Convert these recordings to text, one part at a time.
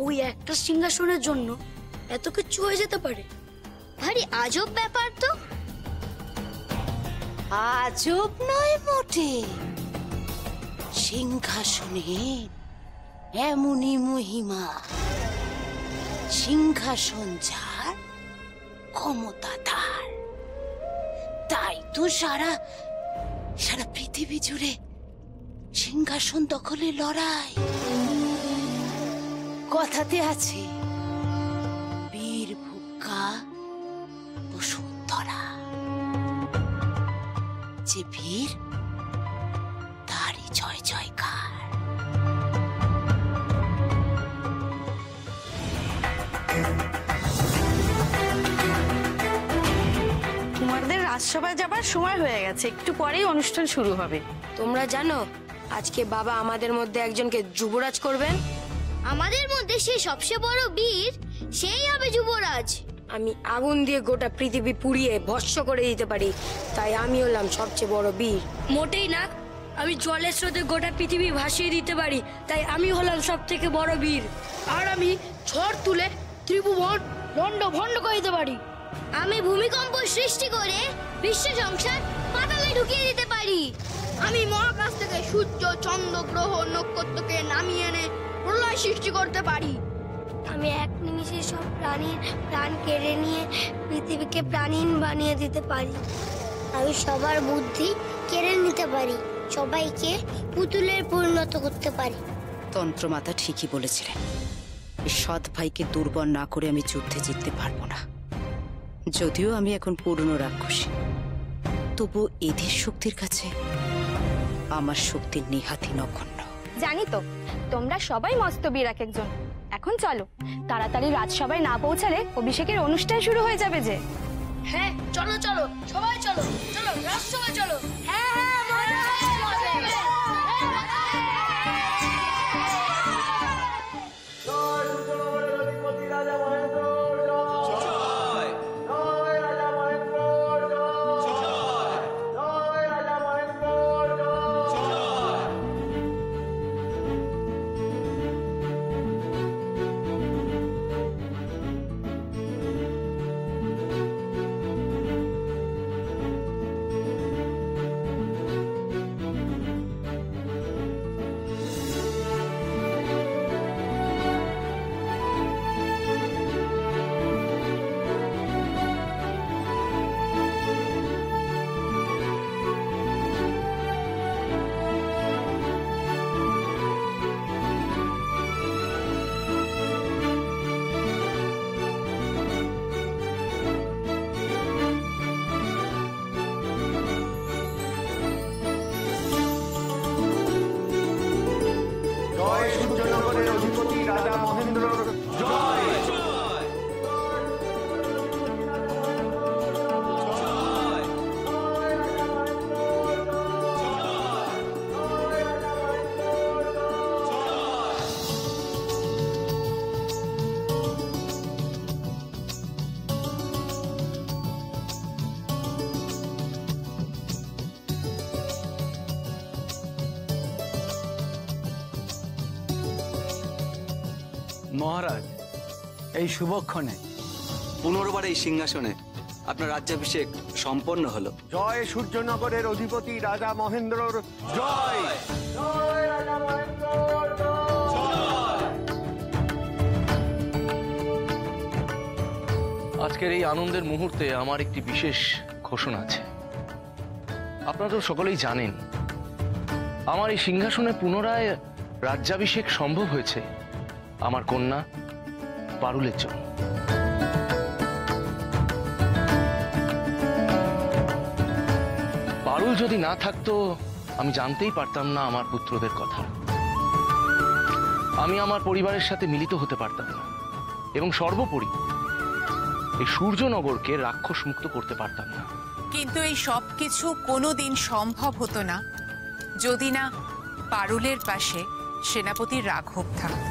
ওই একটা সিংহাসনের জন্য এত কিছু হয়ে যেতে পারে? ভারী আজব ব্যাপার তো। আজব নয় মোটে, সিংহাসনের এমনই মহিমা। সিংহাসন যার ক্ষমতা তার, তাই তো সারা সারা পৃথিবী জুড়ে সিংহাসন দখলে লড়াই। কথাতে আছে, বীর ভুক্কা বসুন্ধরা। যে বীর তারই জয় জয়কার। তোমাদের রাজসভায় যাবার সময় হয়ে গেছে, একটু পরেই অনুষ্ঠান শুরু হবে। তোমরা জানো আজকে বাবা আমাদের মধ্যে একজনকে যুবরাজ করবেন? আমাদের মধ্যে সেই সবচেয়ে বড় বীর, সেই হবে যুবরাজ। আমি আগুন দিয়ে গোটা পৃথিবী পুড়িয়ে ভস্ম করে দিতে পারি, তাই আমি হলাম সবচেয়ে বড় বীর। মোটেই না, আমি জলের স্রোতে গোটা পৃথিবী ভাসিয়ে দিতে পারি, তাই আমি হলাম সব থেকে বড় বীর। আর আমি ঝড় তুলে ত্রিভুবন লন্ড ভন্ড করে দিতে পারি। আমি ভূমিকম্প সৃষ্টি করে বিশ্ব সংসার পাতালে ঢুকিয়ে দিতে পারি। আমি মহাকাশ থেকে সূর্য, চন্দ্র, গ্রহ, নক্ষত্রকে নামিয়ে এনে প্রলয় সৃষ্টি করতে পারি। আমি এক নিমিষে সব প্রাণীর প্রাণ কেড়ে নিয়ে পৃথিবীকে প্রাণহীন বানিয়ে দিতে পারি। আমি সবার বুদ্ধি কেড়ে নিতে পারি, সবাইকে পুতুলের পরিণত করতে পারি। তন্ত্রমাতা ঠিকই বলেছিলেন, এই সৎ ভাইকে দুর্বল না করে আমি যুদ্ধে জিততে পারবো না। যদিও আমি এখন পূর্ণ রাক্ষসী, তবু এদের শক্তির কাছে আমার শক্তি নেহাতি নগণ্য। জানি তো তোমরা সবাই মস্ত বীর এক একজন। এখন চলো, তাড়াতাড়ি রাজসভায় না পৌঁছালে অভিষেকের অনুষ্ঠান শুরু হয়ে যাবে যে। হ্যাঁ চলো চলো, সবাই চলো, চলো রাজসভায় চলো। হ্যাঁ রাজা মহেন্দ্রর জয়। মহারাজ, এই শুভক্ষণে পুনর্বার এই সিংহাসনে আপনার রাজ্যাভিষেক সম্পন্ন হলো। জয় সূর্যনগরের অধিপতি রাজা মহেন্দ্রর জয়। জয় রাজা মহেন্দ্রর জয়। আজকের এই আনন্দের মুহূর্তে আমার একটি বিশেষ ঘোষণা আছে। আপনারা তো সকলেই জানেন, আমার এই সিংহাসনে পুনরায় রাজ্যাভিষেক সম্ভব হয়েছে আমার কন্যা পারুলের জন্য। পারুল যদি না থাকতো আমি জানতেই পারতাম না আমার পুত্রদের কথা। আমি আমার পরিবারের সাথে মিলিত হতে পারতাম না, এবং সর্বোপরি এই সূর্যনগরকে রাক্ষস মুক্ত করতে পারতাম না। কিন্তু এই সব কিছু কোনোদিন সম্ভব হতো না যদি না পারুলের পাশে সেনাপতি রাঘব থাকত।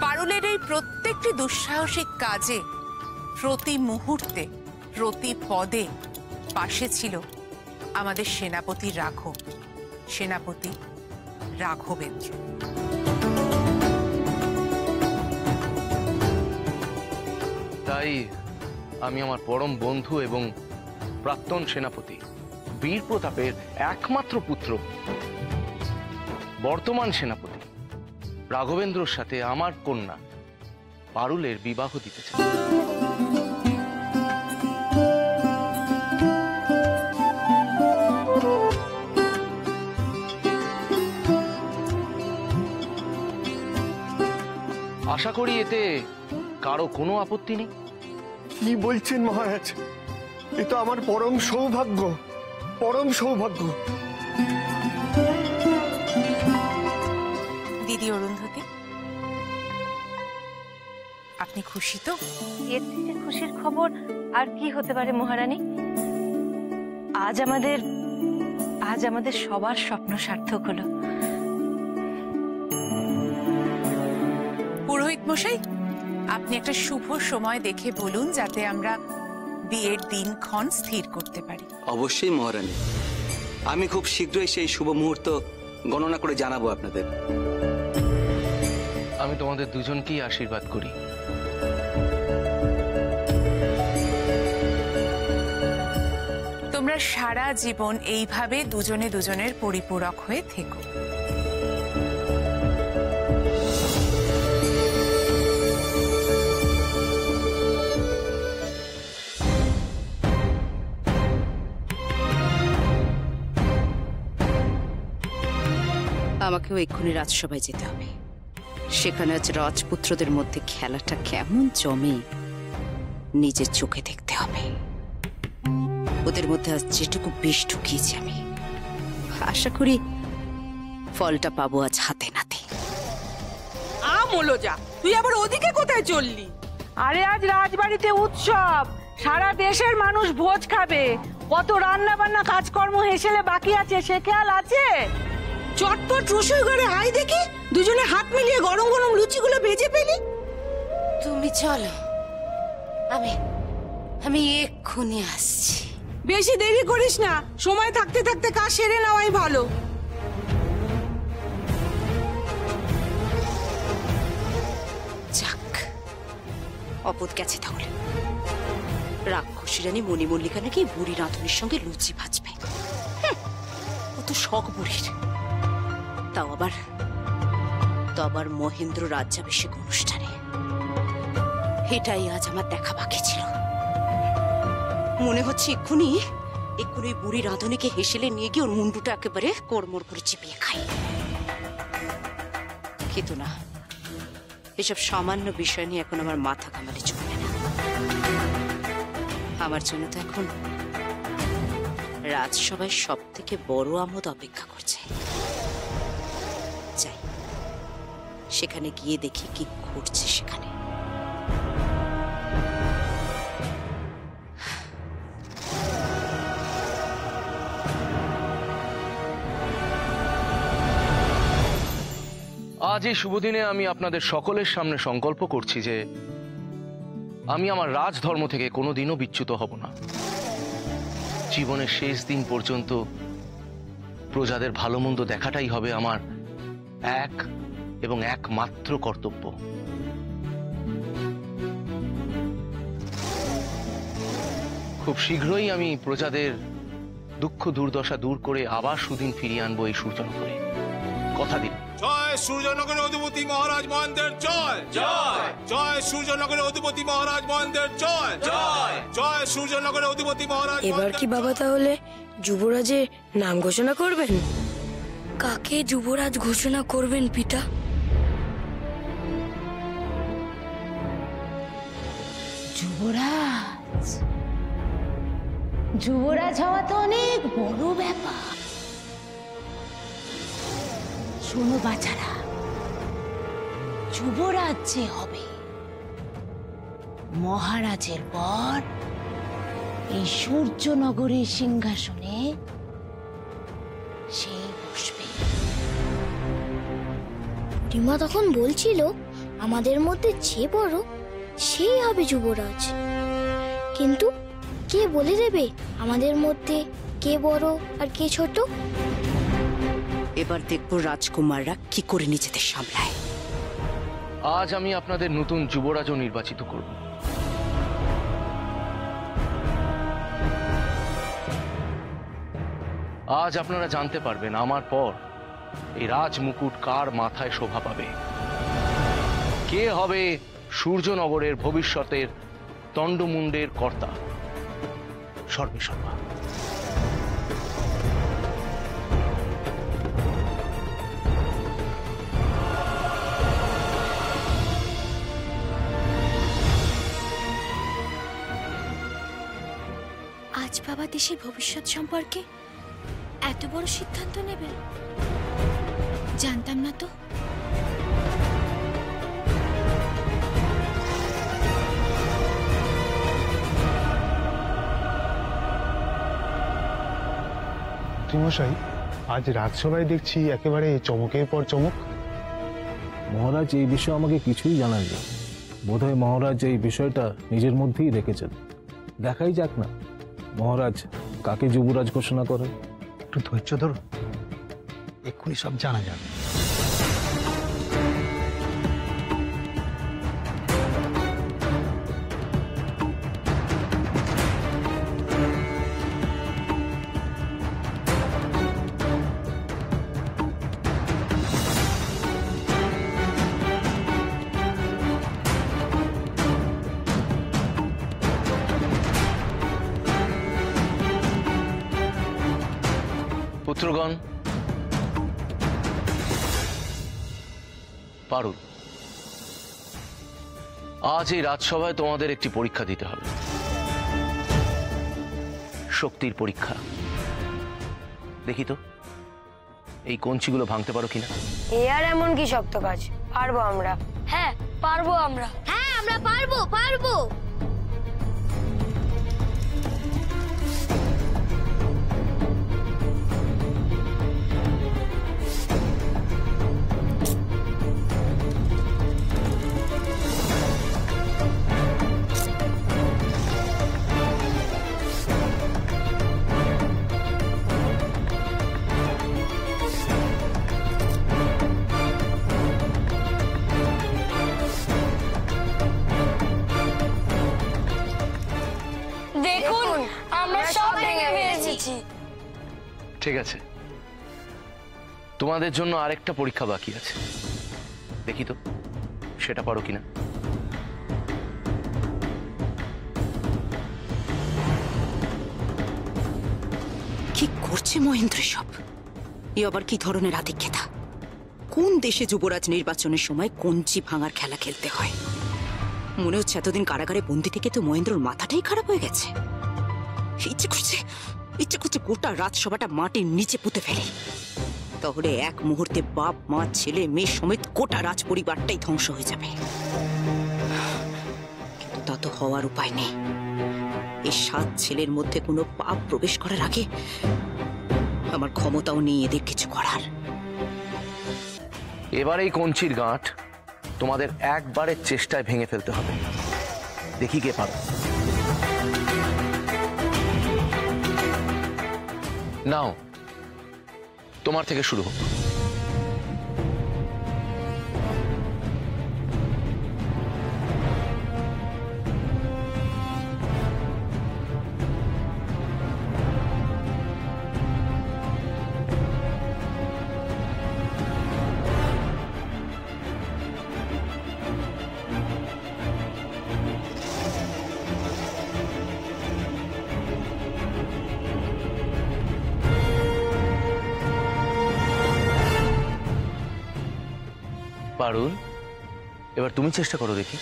পারুলের এই প্রত্যেকটি দুঃসাহসিক কাজে প্রতি মুহূর্তে প্রতি পদে পাশে ছিল আমাদের সেনাপতি রাঘব। সেনাপতি, রাঘবেন্দ্র। তাই আমি আমার পরম বন্ধু এবং প্রাক্তন সেনাপতি বীর প্রতাপের একমাত্র পুত্র বর্তমান সেনাপতি রাঘবেন্দ্রর সাথে আমার কন্যা পারুলের বিবাহ দিতে চাই। আশা করি এতে কারো কোনো আপত্তি নেই। কি বলছেন মহারাজ? এ তো আমার পরম সৌভাগ্য, পরম সৌভাগ্য। দিদি অরুন্ধতী, আপনি খুশি তো? এর থেকে খুশির খবর আর কি হতে পারে মহারানী? আজ আমাদের সবার স্বপ্ন সার্থক হলো। পুরোহিত মশাই, আপনি একটা শুভ সময় দেখে বলুন যাতে আমরা বিয়ের দিনক্ষণ স্থির করতে পারি। অবশ্যই মহারানী, আমি খুব শীঘ্রই সেই শুভ মুহূর্ত গণনা করে জানাবো আপনাদের। আমি তোমাদের দুজনকেই আশীর্বাদ করি। তোমরা সারা জীবন এইভাবে দুজনে দুজনের পরিপূরক হয়ে থেকো। আমাকেও এক্ষুনি রাজসভায় যেতে হবে। সেখানে আজ রাজপুত্রদের মধ্যে খেলাটা কেমন জমে নিজের চোখে দেখতে হবে। ওদের মধ্যে আজ যেটুকু বিষ ঢুকিয়েছি আমি, আশা করি ফলটা পাবো আজ হাতে নাতে। যা তুই আবার ওদিকে কোথায় চললি? আরে আজ রাজবাড়িতে উৎসব, সারা দেশের মানুষ ভোজ খাবে। কত রান্না বান্না কাজকর্ম হেসেলে বাকি আছে, সে খেয়াল আছে? চটপট রসোই ঘরে আয় দেখি, দুজনে হাত মিলিয়ে গরম গরম লুচিগুলো ভেজে ফেলি। তুমি চলো, আমি এক্ষুনি আসছি। বেশি দেরি করিস না, সময় থাকতে থাকতে কাজ সেরে নেওয়াই ভালো। যাক, অপদ গেছে তাহলে। রাক্ষসী রানী মণিমল্লিকা নাকি বুড়ি রাঁধুনির সঙ্গে লুচি ভাজবে। ও তো শখ বুড়ির। তাও আবার মহেন্দ্র রাজ্যাভিষেক অনুষ্ঠানে। এটাই আজ আমার দেখা বাকি ছিল। মনে হচ্ছে এক্ষুনি বুড়ি রাঁধুনিকে হেসেলে নিয়ে গিয়ে ওর মুন্ডুটা একেবারে কোড়মোড় করে চিপিয়ে খাই। কিন্তু না, এসব সামান্য বিষয় নিয়ে এখন আমার মাথা ঘামালে চলবে না। আমার জন্য তো এখন রাজসভায় সব থেকে বড় আমোদ অপেক্ষা করছে। যাই, সেখানে গিয়ে দেখি কি ঘটছে সেখানে। আজ এই শুভ দিনে আমি আপনাদের সকলের সামনে সংকল্প করছি যে আমি আমার রাজধর্ম থেকে কোনোদিনও বিচ্যুত হব না। জীবনের শেষ দিন পর্যন্ত প্রজাদের ভালো মন্দ দেখাটাই হবে আমার এক এবং একমাত্র কর্তব্য। খুব শীঘ্রই আমি প্রজাদের দুঃখ দুর্দশা দূর করে আবার সুদিন ফিরিয়ে আনবো এই সূর্যনগরে, কথা দিন। জয় সূর্যনগরের অধিপতি মহারাজ মহেন্দ্রের জয় জয়। জয় সূর্যনগরের অধিপতি মহারাজ মহেন্দ্রের জয় জয়। জয় সূর্যনগরের অধিপতি মহারাজ। এবার কি বাবা তাহলে যুবরাজের নাম ঘোষণা করবেন? কাকে যুবরাজ ঘোষণা করবেন পিতা? যুবরাজ, যুবরাজ হওয়া তো অনেক বড় ব্যাপার। শোনো বাছারা, যুবরাজ যে হবে, মহারাজের পর এই সূর্যনগরের সিংহাসনে সে বসবে। রিমা তখন বলছিল আমাদের মধ্যে যে বড় সেই হবে যুবরাজ। কিন্তু কে বলে দেবে আমাদের মধ্যে কে বড় আর কে ছোট? এবার দেখব রাজকুমাররা কি করে নিজেদের সামলায়। আজ আমি আপনাদের নতুন যুবরাজও নির্বাচিত করব। আজ আপনারা জানতে পারবেন আমার পর এই রাজমুকুট কার মাথায় শোভা পাবে, কে হবে সূর্যনগরের ভবিষ্যতের দণ্ডমুণ্ডের কর্তা সর্বেসর্বা। আজ বাবা দেশের ভবিষ্যৎ সম্পর্কে এত বড় সিদ্ধান্ত নেবে, জানতাম না তো। মশাই, আজ রাজসভায় দেখছি একেবারে চমকের পর চমক। মহারাজ এই বিষয়ে আমাকে কিছুই জানাননি। বোধহয় মহারাজ এই বিষয়টা নিজের মধ্যেই রেখেছেন। দেখাই যাক না মহারাজ কাকে যুবরাজ ঘোষণা করেন। একটু ধৈর্য ধরুন, এক্ষুনি সব জানা যাবে। পুত্রগণ, পারুল, আজ এই রাজসভায় তোমাদের একটি পরীক্ষা দিতে হবে, শক্তির পরীক্ষা। দেখি তো এই কঞ্চিগুলো ভাঙতে পারো কিনা। এ আর এমন কি শক্ত কাজ, পারবো আমরা। হ্যাঁ পারবো আমরা। হ্যাঁ আমরা পারবো পারবো। দেখুন আমরা সব ভেঙে ফেলেছি। ঠিক আছে, তোমাদের জন্য আরেকটা পরীক্ষা বাকি আছে। দেখি তো সেটা পারো কিনা। কি করছে মহেন্দ্র সব? এ আবার কি ধরনের আধিক্যতা? কোন দেশে যুবরাজ নির্বাচনের সময় কঞ্চি ভাঙার খেলা খেলতে হয়? মনে হচ্ছে এতদিন কারাগারে বন্দি থেকে তো মহেন্দ্রর মাথাটাই খারাপ হয়ে গেছে। ইচ্ছে করছে গোটা রাজসভাটা মাটির নিচে পুঁতে ফেলে, তাহলে এক মুহূর্তে বাপ মা ছেলে মেয়ে সমেত গোটা রাজ পরিবারটাই ধ্বংস হয়ে যাবে। কিন্তু তা তো হওয়ার উপায় নেই। এই 7 ছেলের মধ্যে কোনো পাপ প্রবেশ করার আগে আমার ক্ষমতাও নেই এদের কিছু করার। এবার এই কঞ্চির গাঁট তোমাদের একবারের চেষ্টায় ভেঙে ফেলতে হবে। দেখি কে পারো। নাও, তোমার থেকে শুরু হোক। পারুল, এবার তুমি চেষ্টা করো দেখি।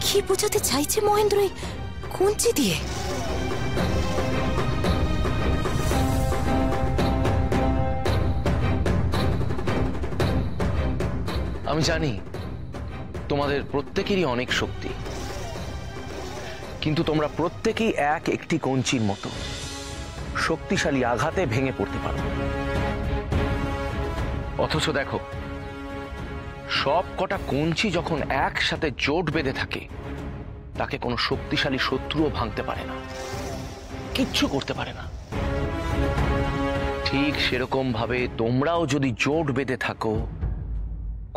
কি বোঝাতে চাইছে মহেন্দ্র এই কঞ্চি দিয়ে? আমি জানি তোমাদের প্রত্যেকেরই অনেক শক্তি, কিন্তু তোমরা প্রত্যেকেই একটি কঞ্চির মতো শক্তিশালী আঘাতে ভেঙে পড়তে পারো। অথচ দেখো, সব কটা কঞ্চি যখন একসাথে জোট বেঁধে থাকে তাকে কোনো শক্তিশালী শত্রুও ভাঙতে পারে না, কিচ্ছু করতে পারে না। ঠিক সেরকম ভাবে তোমরাও যদি জোট বেঁধে থাকো,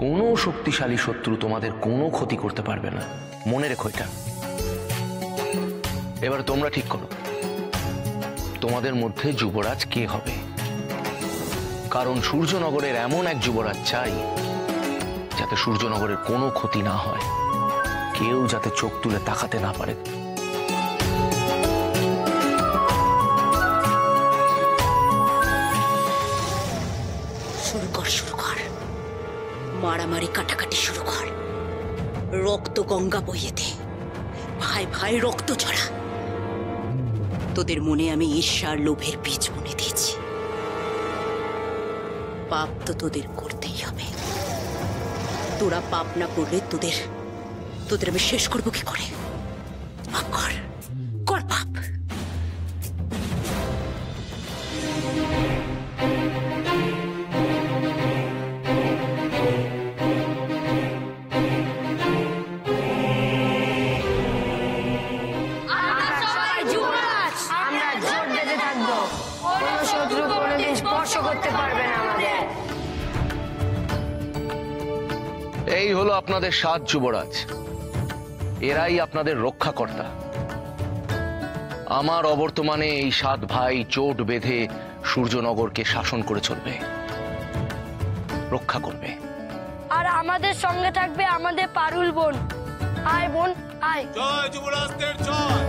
কোনো শক্তিশালী শত্রু তোমাদের কোনো ক্ষতি করতে পারবে না। মনে রেখো এটা। এবার তোমরা ঠিক করো তোমাদের মধ্যে যুবরাজ কে হবে, কারণ সূর্যনগরের এমন এক যুবরাজ চাই যাতে সূর্যনগরের কোনো ক্ষতি না হয়, কেউ যাতে চোখ তুলে তাকাতে না পারে। শুরু কর, শুরু কর, মারামারি কাটাকাটি শুরু কর, রক্ত গঙ্গা বইয়ে দে, ভাই ভাই রক্ত ঝরা। তোদের মনে আমি ঈর্ষার লোভের বীজ বুনে দিয়েছি, পাপ তো তোদের করতেই হবে। তোরা পাপ না করলে তোদের আমি শেষ করবো কি করে? পাপ কর, কর পাপ। এই হলো আপনাদের 7 যুবরাজ, এরাই আপনাদের রক্ষাকর্তা। আমার অবর্তমানে এই 7 ভাই জোট বেঁধে সূর্যনগরকে শাসন করে চলবে, রক্ষা করবে। আর আমাদের সঙ্গে থাকবে আমাদের পারুল বোন। আয় বোন আয়। জয় যুবরাজদের জয়।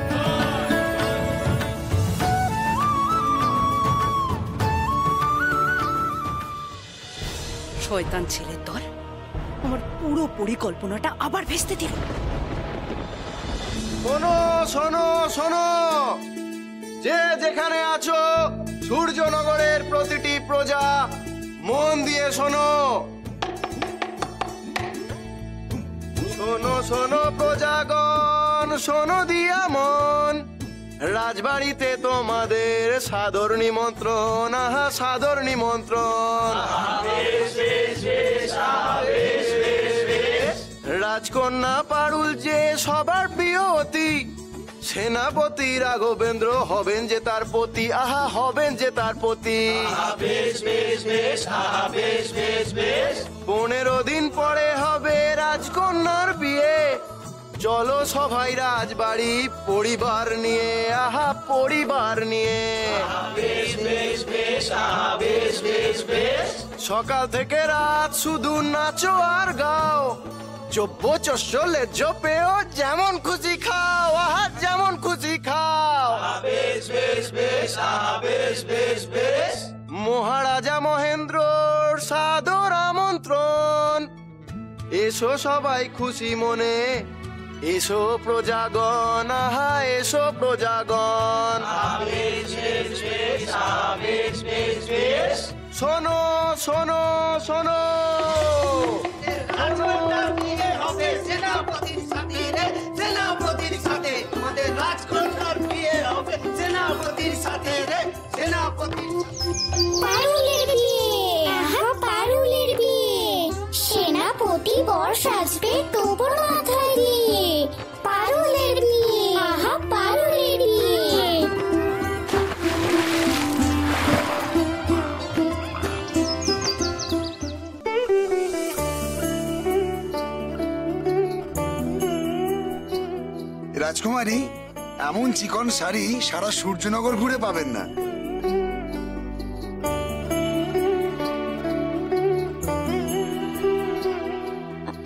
শয়তান ছেলের দল আমার পুরো পরিকল্পনাটা আবার ভেস্তে দিল। শোনো শোনো শোনো, যে যেখানে আছো সূর্যনগরের প্রতিটি প্রজা মন দিয়ে শোনো। শোনো শোনো প্রজাগণ, শোনো দিয়া মন, রাজবাড়িতে তোমাদের সাদর নিমন্ত্রণ। আহা সাদর নিমন্ত্রণ। রাজকন্যা পারুল যে সবার প্রিয় অতি, সেনাপতি রাঘবেন্দ্র হবেন যে তার পতি। আহা হবেন যে তার পতি। 15 দিন পরে হবে রাজকন্যার বিয়ে। চলো সবাই রাজবাড়ি পরিবার নিয়ে। আহা পরিবার নিয়ে। সকাল থেকে রাত শুধু নাচো আর গাও, যোগ্য চলে জপেও যেমন খুশি খাও। আহা যেমন খুশি খাও। মহারাজা মহেন্দ্রর সাদর আমন্ত্রণ। এসো সবাই খুশি মনে, এসো প্রজাগণ। আহা এসো প্রজাগণ। শোনো শোনো শোনো, সেনাপতির সাথে রে, সেনাপতির সাথে আমাদের রাজকন্যার বিয়ে হবে। সেনাপতির সাথে রে, সেনাপতির পারুলের বিয়ে। আহা পারুলের বিয়ে। সেনাপতি বর সাজবে তোবর মাথায় দিয়ে। পারুলের বিয়ে। আহা পারুলের বিয়ে। রাজকুমারী, এমন চিকন শাড়ি সারা সূর্যনগর ঘুরে পাবেন না।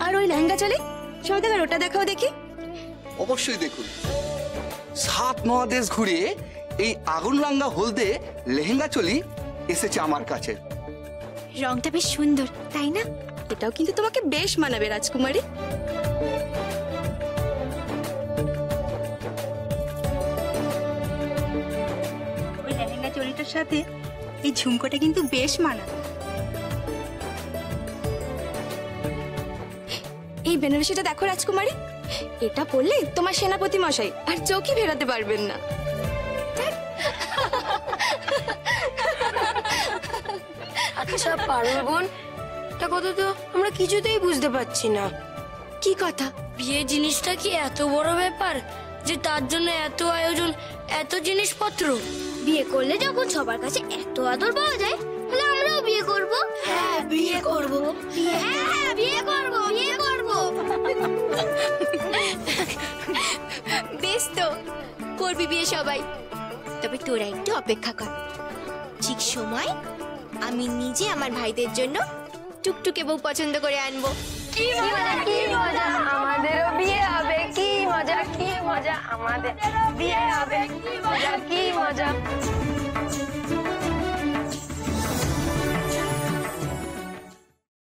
আর ওই লেহেঙ্গা চলে সৌদাগর, ওটা দেখাও দেখি। অবশ্যই দেখুন। 7 মহাদেশ ঘুরে এই আগুন রাঙ্গা হলদে লেহেঙ্গা চলি এসেছে আমার কাছে। রংটা বেশ সুন্দর, তাই না? এটাও কিন্তু তোমাকে বেশ মানাবে রাজকুমারী। ওই লেহেঙ্গা চলিটার সাথে এই ঝুমকোটা কিন্তু বেশ মানাবে। এই বেনারসিটা দেখো রাজকুমারী, এটা পরলে তোমার সেনাপতি মশাই আর চোখই ফেরাতে পারবেন না। আচ্ছা পারুল বোন, একটা কথা তো আমরা কিছুতেই বুঝতে পারছি না। কি কথা? বিয়ে জিনিসটা কি এত বড় ব্যাপার যে তার জন্য এত আয়োজন, এত জিনিসপত্র? বিয়ে করলে যখন সবার কাছে এত আদর পাওয়া যায়, তাহলে আমরাও বিয়ে করব। হ্যাঁ, বিয়ে করব। হ্যাঁ, বিয়ে করব, বিয়ে করব। বেশ তো, করবি বিয়ে সবাই। তবে তোরা একটু অপেক্ষা কর, ঠিক সময় আমি নিজে আমার ভাইদের জন্য টুকটুকে বউ পছন্দ করে আনবো। কি মজা, কি মজা, আমাদেরও বিয়ে হবে। কি মজা, কি মজা, আমাদের বিয়ে হবে। কি মজা, কি মজা।